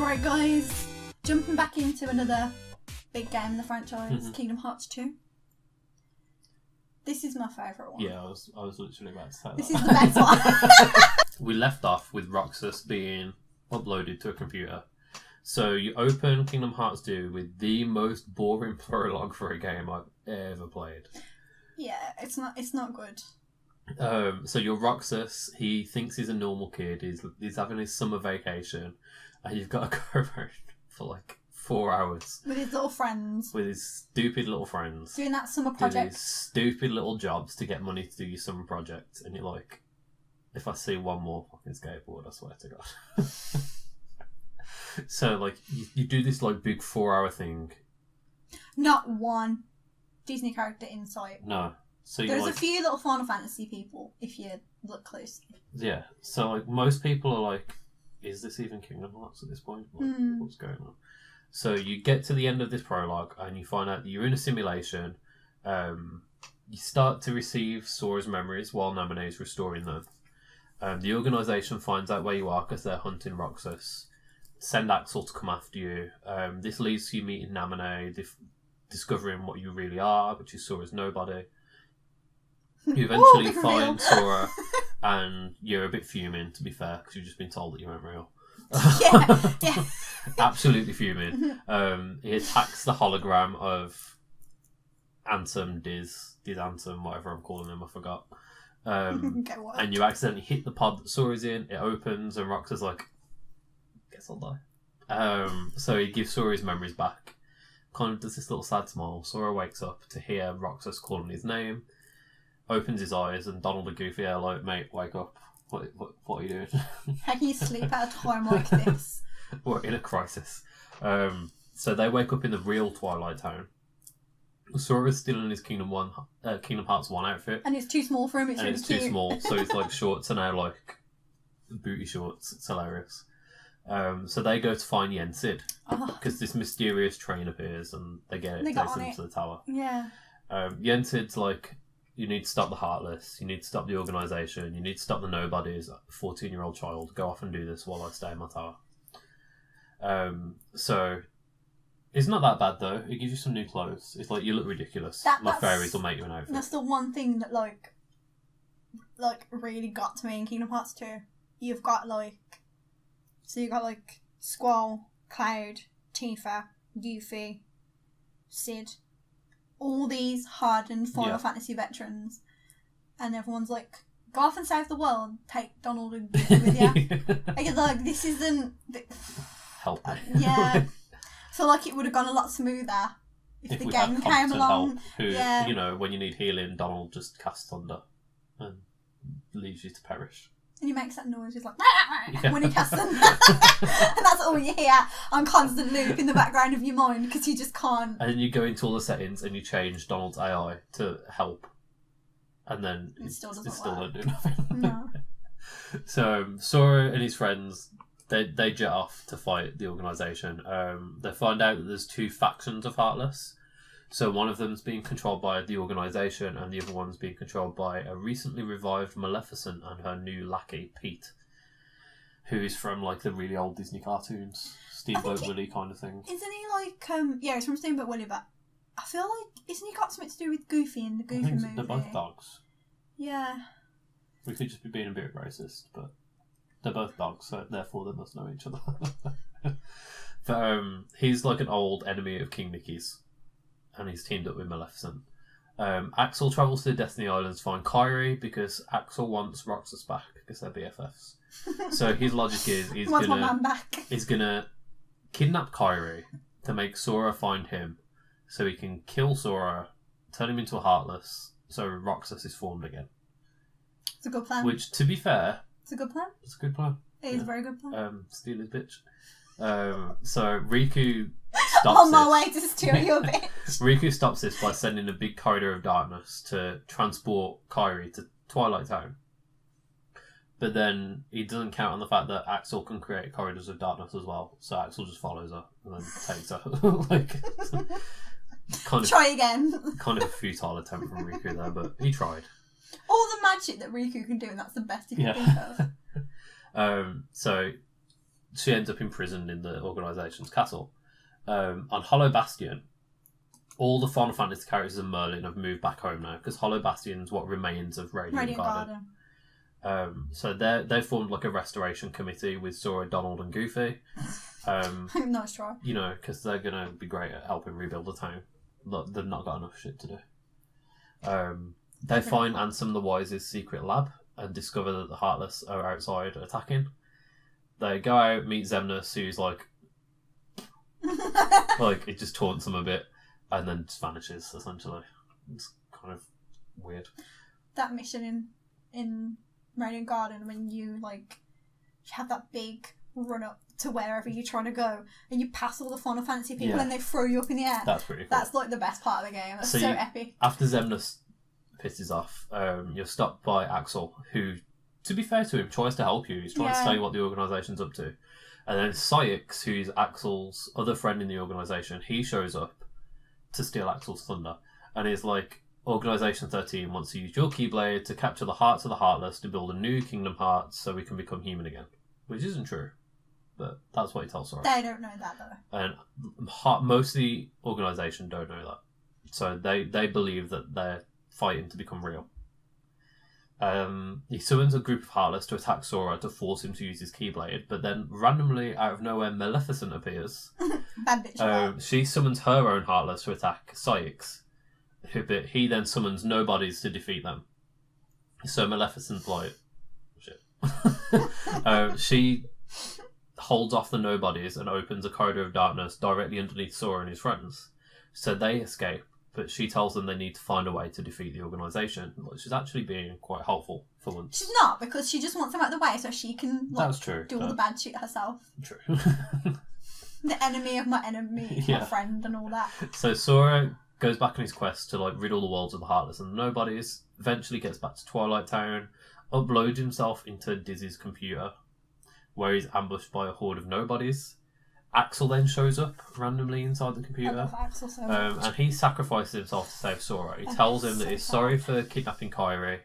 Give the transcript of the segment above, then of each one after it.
Right, guys, jumping back into another big game in the franchise, Kingdom Hearts 2. This is my favourite one. Yeah, I was literally about to say that. This is the best one. We left off with Roxas being uploaded to a computer. So you open Kingdom Hearts 2 with the most boring prologue for a game I've ever played. Yeah, it's not good. So you're Roxas. He thinks he's a normal kid. He's having his summer vacation, and you've got to go around for like 4 hours With his little friends. with his stupid little friends, Doing that summer doing project. his stupid little jobs to get money to do your summer project. And you're like, if I see one more fucking skateboard, I swear to God. So like you do this like big 4 hour thing. Not one Disney character in sight. No. So There's like, a few little Final Fantasy people, if you look closely. yeah. So like most people are like, is this even Kingdom Hearts at this point? Like, what's going on? So you get to the end of this prologue and you find out that you're in a simulation. You start to receive Sora's memories while Namine is restoring them. The organisation finds out where you are because they're hunting Roxas. Send Axel to come after you. This leads to you meeting Namine, discovering what you really are, which is Sora's nobody. You eventually find Sora, and you're a bit fuming, to be fair, because you've just been told that you weren't real. Yeah. Absolutely fuming. He attacks the hologram of Ansem, Diz Ansem, whatever I'm calling him, I forgot. And you accidentally hit the pod that Sora's in, it opens, and Roxas like, guess I'll die. So he gives Sora his memories back. Kind of does this little sad smile. Sora wakes up to hear Roxas calling his name. Opens his eyes, and Donald and Goofy are like, mate, wake up. What are you doing? How can you sleep at a time like this? We're in a crisis. So they wake up in the real Twilight Town. Sora's still in his Kingdom Hearts 1 outfit. And it's too small for him, it's really cute. Too small, so his like shorts are now like booty shorts. It's hilarious. So they go to find Yensid because this mysterious train appears and they get it to the tower. Yeah. Yensid's like, you need to stop the Heartless, you need to stop the organisation, you need to stop the Nobodies. A 14-year-old child, go off and do this while I stay in my tower. So it's not that bad though. It gives you some new clothes. It's like, you look ridiculous. My fairies will make you an outfit. That's the one thing that like really got to me in Kingdom Hearts 2. You've got like Squall, Cloud, Tifa, Goofy, Sid, all these hardened Final Fantasy veterans, and everyone's like, go off and save the world, take Donald and Goofy with you. Like, this isn't... Help me. Yeah. So like it would have gone a lot smoother if the game came along. Help, you know, when you need healing, Donald just casts thunder and leaves you to perish. And he makes that noise, he's like, when he casts them. And that's all you hear on constant loop in the background of your mind, because you just can't. And then you go into all the settings and you change Donald's AI to help. And then it still don't do nothing. No. So Sora and his friends, they jet off to fight the organisation. They find out that there's two factions of Heartless. So one of them's being controlled by the organisation and the other one's being controlled by a recently revived Maleficent and her new lackey, Pete, who is from like the really old Disney cartoons, Steamboat Willie kind of thing. Isn't he like, yeah, it's from Steamboat Willie, but I feel like, isn't he got something to do with Goofy in the Goofy movie? They're both dogs. Yeah. We could just be being a bit racist, but they're both dogs, so therefore they must know each other. But he's like an old enemy of King Mickey's. And he's teamed up with Maleficent. Axel travels to the Destiny Islands to find Kairi because Axel wants Roxas back because they're BFFs. So his logic is he's gonna kidnap Kairi to make Sora find him so he can kill Sora, turn him into a Heartless, so Roxas is formed again. It's a good plan. Which, to be fair... It's a good plan. It's a good plan. It is a very good plan. Steal his bitch. So Riku stops on my way to steal your bitch. Riku stops this by sending a big corridor of darkness to transport Kairi to Twilight Town. But then he doesn't count on the fact that Axel can create corridors of darkness as well. So Axel just follows her and then takes her. Try again. Kind of a futile attempt from Riku there, but he tried. All the magic that Riku can do, and that's the best he can think of. So she ends up imprisoned in the organisation's castle. On Hollow Bastion, all the Final Fantasy characters and Merlin have moved back home now, because Hollow Bastion's what remains of Radiant Garden. So they formed like a restoration committee with Sora, Donald and Goofy. Nice try. You know, because they're going to be great at helping rebuild the town. Look, they've not got enough shit to do. They find Ansem the Wise's secret lab and discover that the Heartless are outside attacking. They go out, meet Xemnas, who's like it just taunts them a bit, and then just vanishes, essentially. It's kind of weird. That mission in Radiant Garden, when you have that big run up to wherever you're trying to go, and you pass all the Final Fantasy people, and they throw you up in the air. That's pretty cool. That's like the best part of the game. That's so epic. After Xemnas pisses off, you're stopped by Axel, who, to be fair to him, tries to help you. He's trying to tell you what the organisation's up to. And then Syx, who's Axel's other friend in the organisation, he shows up to steal Axel's thunder. And he's like, Organisation 13 wants to use your Keyblade to capture the hearts of the Heartless to build a new Kingdom Hearts so we can become human again. Which isn't true. But that's what he tells Sora. They don't know that, though. And most of the organisation don't know that. So they believe that they're fighting to become real. He summons a group of Heartless to attack Sora to force him to use his Keyblade, but then randomly, out of nowhere, Maleficent appears. Bad bitch. She summons her own Heartless to attack Syx, but he then summons nobodies to defeat them. So Maleficent's like, shit. She holds off the nobodies and opens a corridor of darkness directly underneath Sora and his friends. So they escape, but she tells them they need to find a way to defeat the organisation. She's actually being quite helpful for once. She's not, because she just wants them out of the way so she can That's true. do all the bad shit herself. True. The enemy of my enemy, my friend, and all that. So Sora goes back on his quest to rid all the worlds of the Heartless and the Nobodies, eventually gets back to Twilight Town, uploads himself into Dizzy's computer, where he's ambushed by a horde of Nobodies. Axel then shows up randomly inside the computer. I love Axel so much. And he sacrifices himself to save Sora. He tells him that he's sorry for kidnapping Kairi,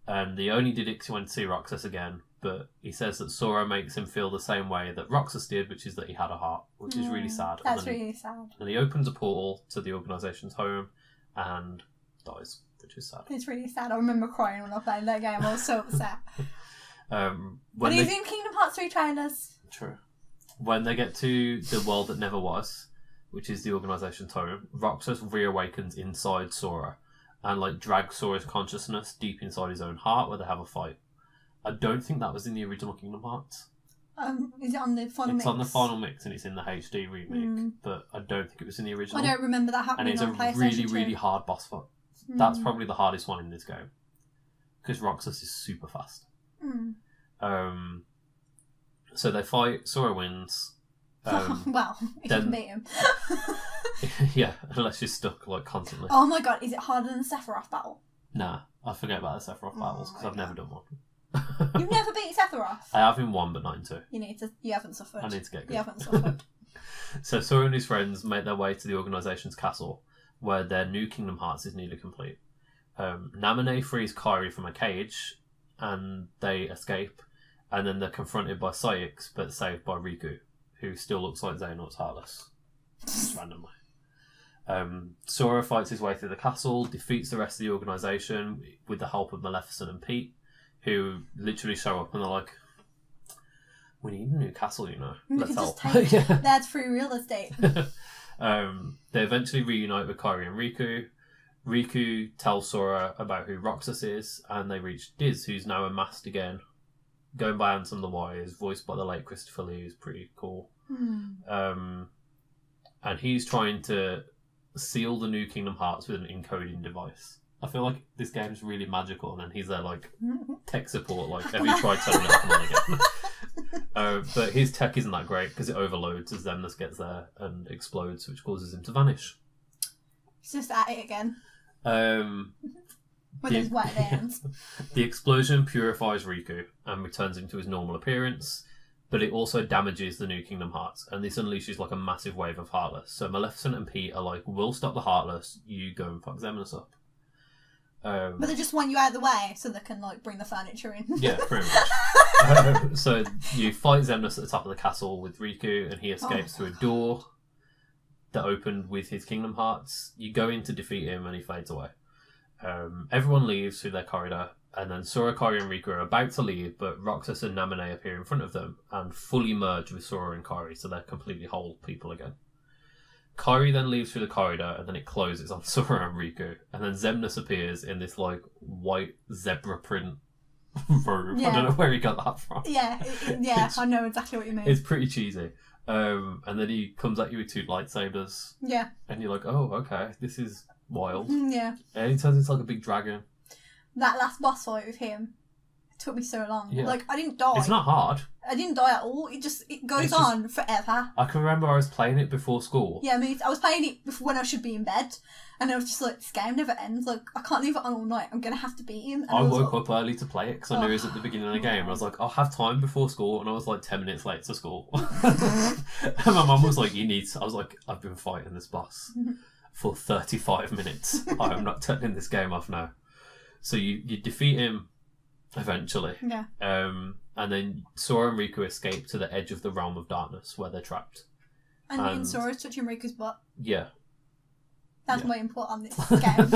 and he only did it because he wanted to see Roxas again, but he says that Sora makes him feel the same way that Roxas did, which is that he had a heart, which is really sad. That's really sad. And he opens a portal to the organisation's home and dies, which is sad. It's really sad. I remember crying when I played that game. I was so upset. And he's in Kingdom Hearts 3 trailers. True. When they get to the world that never was, which is the organisation's home, Roxas reawakens inside Sora and drags Sora's consciousness deep inside his own heart where they have a fight. I don't think that was in the original Kingdom Hearts. Is it on the final mix? It's on the final mix and it's in the HD remake, but I don't think it was in the original. I don't remember that happening on PlayStation 2. And it's a really hard boss fight. That's probably the hardest one in this game. Because Roxas is super fast. So they fight, Sora wins. Well, you can beat him. Yeah, unless you're stuck constantly. Oh my god, is it harder than the Sephiroth battle? Nah, I forget about the Sephiroth battles because I've never done one. You've never beat Sephiroth? I have in one, but not in two. You haven't suffered. I need to get good. You haven't suffered. So Sora and his friends make their way to the organisation's castle, where their new Kingdom Hearts is nearly complete. Naminé frees Kairi from a cage, and they escape. And then they're confronted by Syx, but saved by Riku, who still looks like Xehanort's Heartless. Just randomly. Sora fights his way through the castle, defeats the rest of the organisation with the help of Maleficent and Pete, who literally show up and they're like, we need a new castle, Let's help. That's free real estate. They eventually reunite with Kairi and Riku. Riku tells Sora about who Roxas is, and they reach Diz, who's now unmasked again, going by Ansem the Wise, voiced by the late Christopher Lee, who's pretty cool. And he's trying to seal the new Kingdom Hearts with an encoding device. I feel like this game's really magical, and then he's there tech support, have you tried turning it off and on again? But his tech isn't that great because it overloads as Xemnas gets there and explodes, which causes him to vanish. He's just at it again. With his wet hands. The explosion purifies Riku and returns him to his normal appearance, but it also damages the new Kingdom Hearts, and this unleashes a massive wave of Heartless. So Maleficent and Pete are we'll stop the Heartless, you go and fuck Xemnas up. But they just want you out of the way so they can bring the furniture in. Yeah, pretty much. So you fight Xemnas at the top of the castle with Riku, and he escapes through a door that opened with his Kingdom Hearts. You go in to defeat him, and he fades away. Everyone leaves through their corridor, and then Sora, Kairi, and Riku are about to leave, but Roxas and Naminé appear in front of them and fully merge with Sora and Kairi, so they're completely whole people again. Kairi then leaves through the corridor, and then it closes on Sora and Riku, and then Xemnas appears in this like white zebra print robe. I don't know where he got that from. Yeah, I know exactly what you mean. It's pretty cheesy. And then he comes at you with 2 lightsabers. Yeah. And you're like, oh, okay, this is wild. Yeah. And he turns into like a big dragon. That last boss fight with him took me so long. Yeah. Like, I didn't die. It's not hard. I didn't die at all. It goes on forever. I can remember I was playing it before school. Yeah, I was playing it before when I should be in bed, and I was just like, this game never ends. Like, I can't leave it on all night. I'm going to have to beat him. And I woke up early to play it because I knew it was at the beginning of the game. I was like, I'll have time before school, and I was like 10 minutes late to school. And my mum was like, I was like, I've been fighting this boss for 35 minutes. I am not turning this game off now. So you defeat him eventually. Yeah. And then Sora and Riku escape to the edge of the realm of darkness where they're trapped. And Sora's touching Riku's butt. Yeah. That's my input on this game.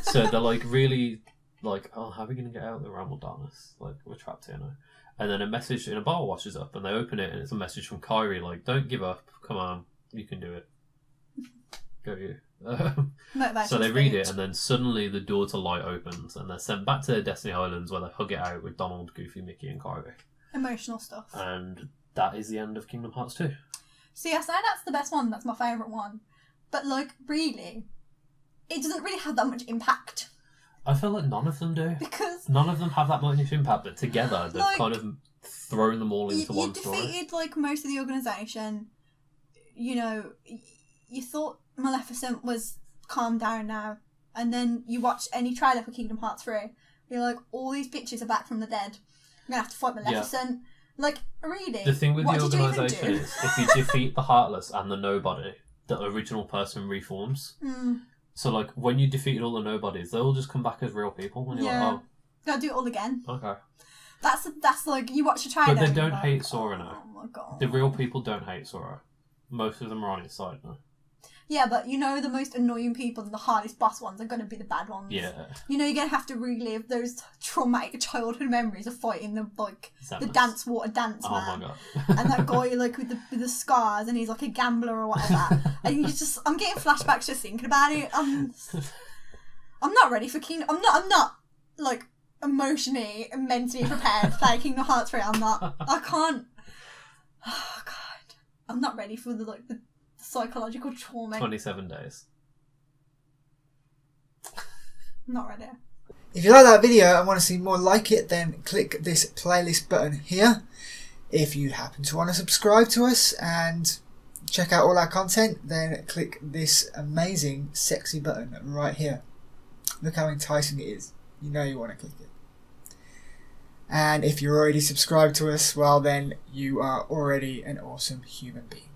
So they're like really like, oh, how are we going to get out of the realm of darkness? Like, we're trapped here now. And then a message in a bar washes up, and they open it, and it's a message from Kairi like, don't give up, come on, you can do it. Go you. So they read it, and then suddenly the door to light opens, and they're sent back to their Destiny Islands where they hug it out with Donald, Goofy, Mickey, and Kairi. Emotional stuff. And that is the end of Kingdom Hearts 2. See, I say that's the best one. That's my favourite one. But, like, really, it doesn't really have that much impact. I feel like none of them do. Because none of them have that much impact, but together they've kind of thrown them all into one story. You defeated, like, most of the organisation. You know, you thought Maleficent was calmed down now, and then you watch any trailer for Kingdom Hearts 3, you're like, all these bitches are back from the dead. I'm gonna have to fight Maleficent. Yeah. Like, really? The thing with the organisation is, if you defeat the Heartless and the Nobody, the original person reforms. So, like, when you defeated all the Nobodies, they all just come back as real people, and you're like, oh. Gotta do it all again. Okay. That's like, you watch a trailer. But they don't hate Sora now. Oh my god. The real people don't hate Sora. Most of them are on his side now. Yeah, but you know the most annoying people and the hardest boss ones are going to be the bad ones. Yeah. You know you're going to have to relive those traumatic childhood memories of fighting the dance water dance man. Oh my god. And that guy like with the scars, and he's like a gambler or whatever. And I'm getting flashbacks just thinking about it. I'm not ready for Kingdom. I'm not like emotionally and mentally prepared to play Kingdom Hearts 3. I can't. Oh god. I'm not ready for the psychological trauma. 27 days. Not ready. If you like that video and want to see more like it, then click this playlist button here. If you happen to want to subscribe to us and check out all our content, then click this amazing sexy button right here. Look how enticing it is. You know you want to click it. And if you're already subscribed to us, well then you are already an awesome human being.